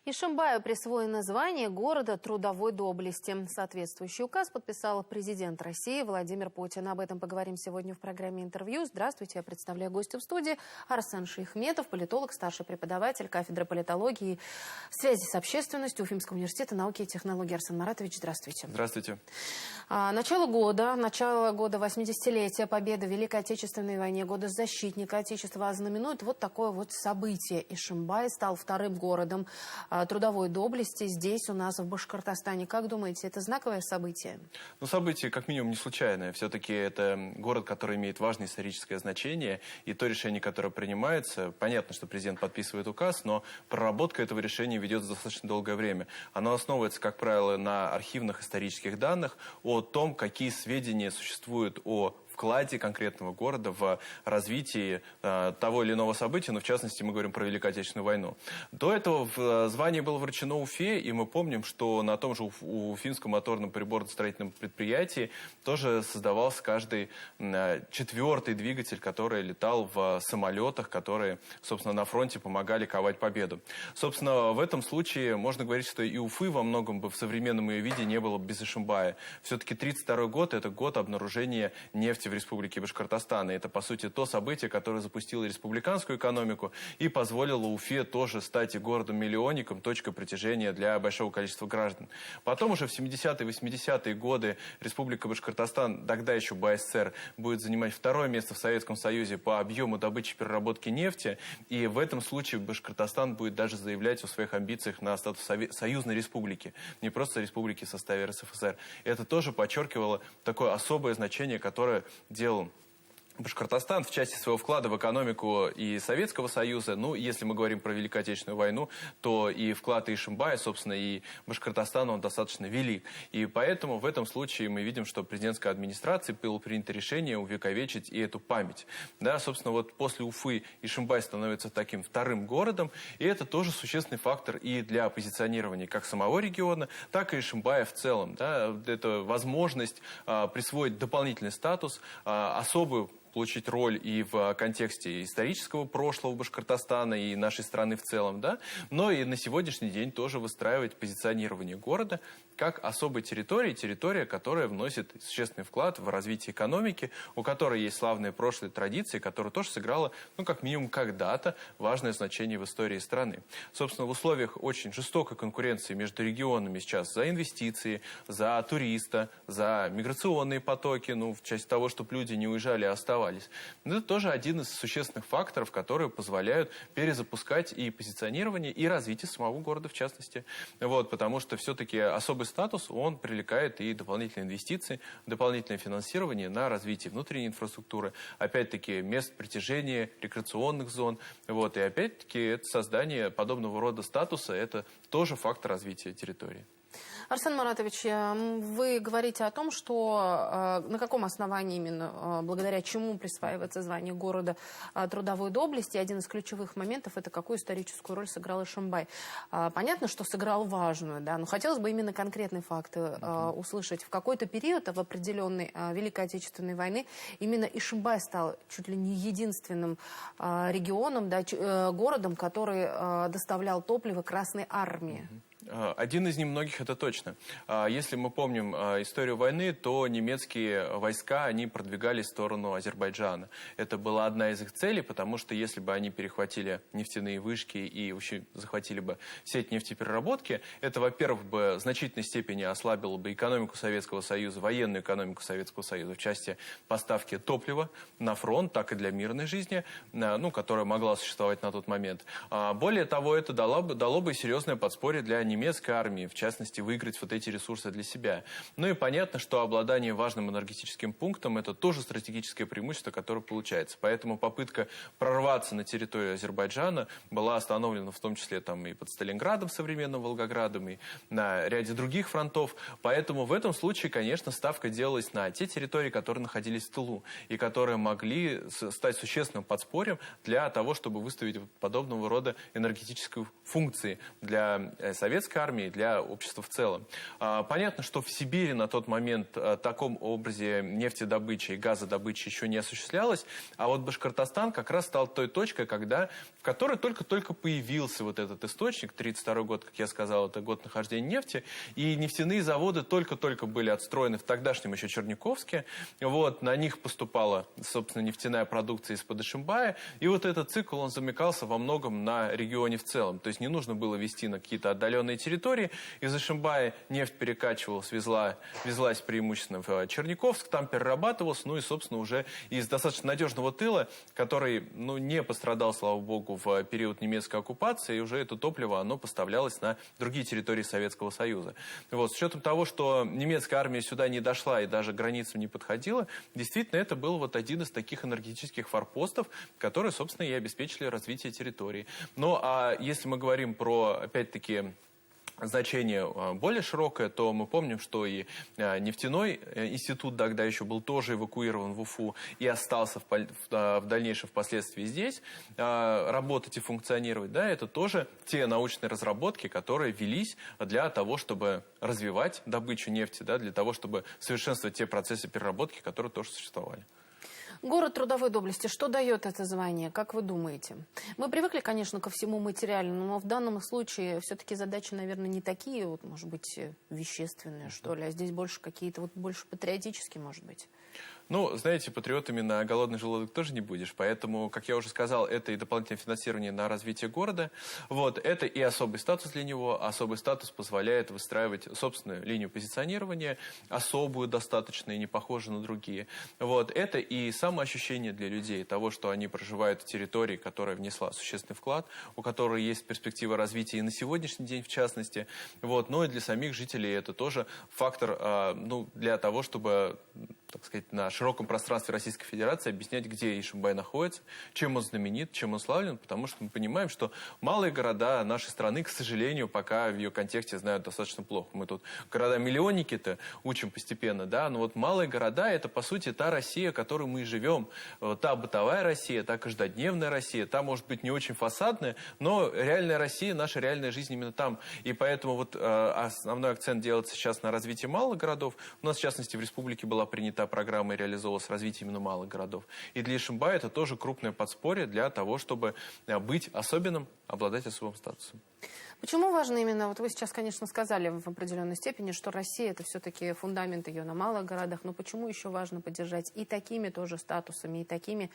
Ишимбаю присвоено звание города трудовой доблести. Соответствующий указ подписал президент России Владимир Путин. Об этом поговорим сегодня в программе «Интервью». Здравствуйте, я представляю гостя в студии. Арсен Шейхметов, политолог, старший преподаватель кафедры политологии и связи с общественностью Уфимского университета науки и технологий. Арсен Маратович, здравствуйте. Здравствуйте. Начало года 80-летия победы в Великой Отечественной войне, года защитника Отечества ознаменует вот такое вот событие. Ишимбай стал вторым городом трудовой доблести здесь у нас, в Башкортостане. Как думаете, это знаковое событие? Ну, событие как минимум не случайное. Все-таки это город, который имеет важное историческое значение. И то решение, которое принимается, понятно, что президент подписывает указ, но проработка этого решения ведется достаточно долгое время. Оно основывается, как правило, на архивных исторических данных о том, какие сведения существуют о вкладе конкретного города в развитии того или иного события, но в частности мы говорим про Великую Отечественную войну. До этого звание было вручено Уфе, и мы помним, что на том же Уфимском моторном приборно-строительном предприятии тоже создавался каждый четвертый двигатель, который летал в самолетах, которые, собственно, на фронте помогали ковать победу. Собственно, в этом случае можно говорить, что и Уфы во многом бы в современном ее виде не было без Ишимбая. Все-таки 1932 год – это год обнаружения нефти в Республике Башкортостан. И это, по сути, то событие, которое запустило республиканскую экономику и позволило Уфе тоже стать городом-миллионником, точкой притяжения для большого количества граждан. Потом уже в 70-е, 80-е годы Республика Башкортостан, тогда еще БССР, будет занимать второе место в Советском Союзе по объему добычи и переработки нефти. И в этом случае Башкортостан будет даже заявлять о своих амбициях на статус союзной республики, не просто республики в составе РСФСР. Это тоже подчеркивало такое особое значение, которое делал Башкортостан в части своего вклада в экономику и Советского Союза. Ну, если мы говорим про Великую Отечественную войну, то и вклад Ишимбая, собственно, и Башкортостана, он достаточно велик. И поэтому в этом случае мы видим, что президентской администрации было принято решение увековечить и эту память. Да, собственно, вот после Уфы Ишимбай становится таким вторым городом, и это тоже существенный фактор и для позиционирования как самого региона, так и Ишимбая в целом. Да. Это возможность присвоить дополнительный статус, особую получить роль и в контексте исторического прошлого Башкортостана и нашей страны в целом, да, но и на сегодняшний день тоже выстраивать позиционирование города как особой территории, территория, которая вносит существенный вклад в развитие экономики, у которой есть славные прошлые традиции, которая тоже сыграла, ну, как минимум, когда-то важное значение в истории страны. Собственно, в условиях очень жестокой конкуренции между регионами сейчас за инвестиции, за туриста, за миграционные потоки, ну, в части того, чтобы люди не уезжали, а оставались. Это тоже один из существенных факторов, которые позволяют перезапускать и позиционирование, и развитие самого города в частности. Вот, потому что все-таки особый статус, он привлекает и дополнительные инвестиции, дополнительное финансирование на развитие внутренней инфраструктуры, опять-таки мест притяжения, рекреационных зон. Вот, и опять-таки это создание подобного рода статуса, это тоже фактор развития территории. Арсен Маратович, вы говорите о том, что на каком основании именно, благодаря чему присваивается звание города трудовой доблести. Один из ключевых моментов – это какую историческую роль сыграл Ишимбай. Понятно, что сыграл важную, да, но хотелось бы именно конкретные факты услышать. В какой-то период в определенной Великой Отечественной войны именно Ишимбай стал чуть ли не единственным регионом, да, городом, который доставлял топливо Красной Армии. Один из немногих, это точно. Если мы помним историю войны, то немецкие войска, они продвигались в сторону Азербайджана. Это была одна из их целей, потому что если бы они перехватили нефтяные вышки и вообще захватили бы сеть нефтепереработки, это, во-первых, бы в значительной степени ослабило бы экономику Советского Союза, военную экономику Советского Союза в части поставки топлива на фронт, так и для мирной жизни, ну, которая могла существовать на тот момент. Более того, это дало бы серьезное подспорье для немецкой армии, в частности, выиграть вот эти ресурсы для себя. Ну и понятно, что обладание важным энергетическим пунктом – это тоже стратегическое преимущество, которое получается. Поэтому попытка прорваться на территорию Азербайджана была остановлена в том числе там и под Сталинградом, современным Волгоградом, и на ряде других фронтов. Поэтому в этом случае, конечно, ставка делалась на те территории, которые находились в тылу, и которые могли стать существенным подспорьем для того, чтобы выставить подобного рода энергетические функции для Советского немецкой армии, для общества в целом. Понятно, что в Сибири на тот момент в таком образе нефтедобычи и газодобычи еще не осуществлялось, а вот Башкортостан как раз стал той точкой, в которой только-только появился вот этот источник. 1932 год, как я сказал, это год нахождения нефти, и нефтяные заводы только-только были отстроены в тогдашнем еще Черниковске. Вот, на них поступала, собственно, нефтяная продукция из-под Ишимбая, и вот этот цикл, он замыкался во многом на регионе в целом. То есть не нужно было везти на какие-то отдаленные территории. Из Ишимбая нефть перекачивалась, везлась преимущественно в Черниковск, там перерабатывалась, ну и, собственно, уже из достаточно надежного тыла, который, ну, не пострадал, слава богу, в период немецкой оккупации, и уже это топливо, оно поставлялось на другие территории Советского Союза. Вот, с учетом того, что немецкая армия сюда не дошла и даже к границам не подходила, действительно, это был вот один из таких энергетических форпостов, которые, собственно, и обеспечили развитие территории. Ну, а если мы говорим про, опять-таки, значение более широкое, то мы помним, что и нефтяной институт тогда еще был тоже эвакуирован в Уфу и остался в дальнейшем впоследствии здесь работать и функционировать. Да, это тоже те научные разработки, которые велись для того, чтобы развивать добычу нефти, да, для того, чтобы совершенствовать те процессы переработки, которые тоже существовали. Город трудовой доблести. Что дает это звание? Как вы думаете? Мы привыкли, конечно, ко всему материальному, но в данном случае все-таки задачи, наверное, не такие, вот, может быть, вещественные, что ли, а здесь больше какие-то, вот больше патриотические, может быть. Ну, знаете, патриотами на голодный желудок тоже не будешь, поэтому, как я уже сказал, это и дополнительное финансирование на развитие города, вот, это и особый статус для него. Особый статус позволяет выстраивать собственную линию позиционирования, особую достаточно и не похожую на другие. Вот, это и самоощущение для людей того, что они проживают в территории, которая внесла существенный вклад, у которой есть перспектива развития и на сегодняшний день в частности, вот, но и для самих жителей это тоже фактор, ну, для того, чтобы, так сказать, на широком пространстве Российской Федерации объяснять, где Ишимбай находится, чем он знаменит, чем он славлен, потому что мы понимаем, что малые города нашей страны, к сожалению, пока в ее контексте знают достаточно плохо. Мы тут города-миллионники-то учим постепенно, да, но вот малые города — это, по сути, та Россия, в которой мы и живем. Вот та бытовая Россия, та каждодневная Россия, та, может быть, не очень фасадная, но реальная Россия, наша реальная жизнь именно там. И поэтому вот основной акцент делается сейчас на развитии малых городов. У нас, в частности, в республике была принята программа и реализовывалось развитие именно малых городов. И для Ишимбая это тоже крупное подспорье для того, чтобы быть особенным, обладать особым статусом. Почему важно именно, вот вы сейчас, конечно, сказали в определенной степени, что Россия — это все-таки фундамент ее на малых городах, но почему еще важно поддержать и такими тоже статусами, и такими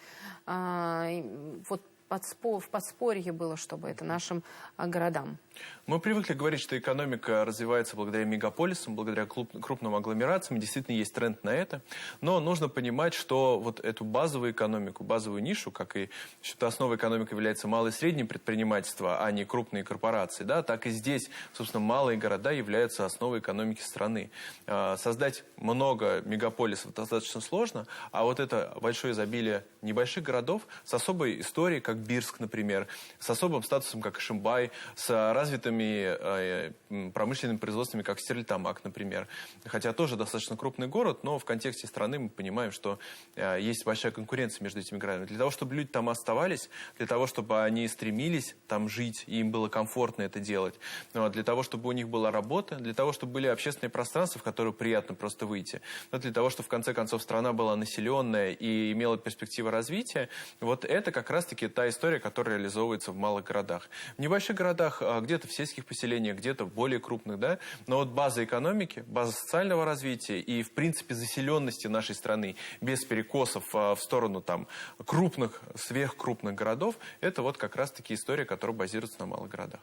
вот в подспорье было, чтобы это нашим городам? Мы привыкли говорить, что экономика развивается благодаря мегаполисам, благодаря крупным агломерациям. Действительно, есть тренд на это. Но нужно понимать, что вот эту базовую экономику, базовую нишу, как и что основой экономики является малое и среднее предпринимательство, а не крупные корпорации, да, так и здесь, собственно, малые города являются основой экономики страны. Создать много мегаполисов достаточно сложно, а вот это большое изобилие небольших городов с особой историей, как Бирск, например, с особым статусом, как Ишимбай, с развитыми промышленными производствами, как Стерлитамак, например. Хотя тоже достаточно крупный город, но в контексте страны мы понимаем, что есть большая конкуренция между этими городами. Для того, чтобы люди там оставались, для того, чтобы они стремились там жить, и им было комфортно это делать, для того, чтобы у них была работа, для того, чтобы были общественные пространства, в которые приятно просто выйти, для того, чтобы в конце концов страна была населенная и имела перспективу развития, вот это как раз-таки та история, которая реализовывается в малых городах. В небольших городах, где-то в сельских поселениях, где-то в более крупных, да, но вот база экономики, база социального развития и, в принципе, заселенности нашей страны без перекосов в сторону там крупных, сверхкрупных городов, это вот как раз-таки история, которая базируется на малых городах.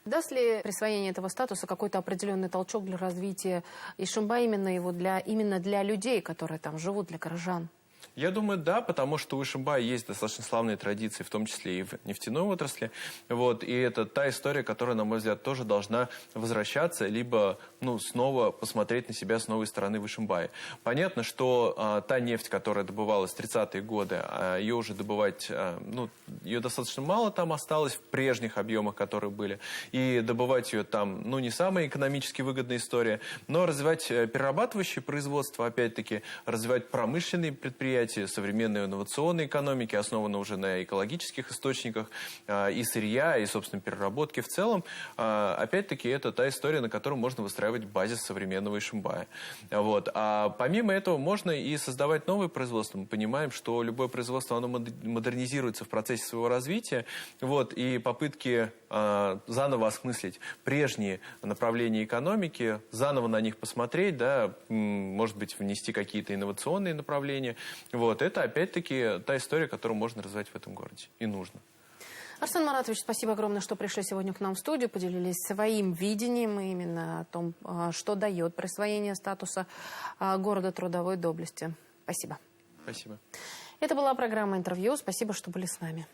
Даст ли присвоение этого статуса какой-то определенный толчок для развития Ишимбая именно для людей, которые там живут, для горожан? Я думаю, да, потому что у Ишимбая есть достаточно славные традиции, в том числе и в нефтяной отрасли. Вот, и это та история, которая, на мой взгляд, тоже должна возвращаться, либо снова посмотреть на себя с новой стороны в Ишимбае. Понятно, что та нефть, которая добывалась в 30-е годы, ее уже добывать, ее достаточно мало там осталось в прежних объемах, которые были. И добывать ее там, не самая экономически выгодная история, но развивать перерабатывающее производство, опять-таки, развивать промышленные предприятия, предприятия современной инновационной экономики, основаны уже на экологических источниках и сырья, и, собственно, переработки в целом. Опять-таки, это та история, на которой можно выстраивать базис современного Ишимбая. Вот. А помимо этого можно и создавать новые производства. Мы понимаем, что любое производство, оно модернизируется в процессе своего развития. Вот. И попытки заново осмыслить прежние направления экономики, заново на них посмотреть, да, может быть, внести какие-то инновационные направления. Вот. Это, опять-таки, та история, которую можно развивать в этом городе. И нужно. Арсен Маратович, спасибо огромное, что пришли сегодня к нам в студию, поделились своим видением именно о том, что дает присвоение статуса города трудовой доблести. Спасибо. Спасибо. Это была программа «Интервью». Спасибо, что были с нами.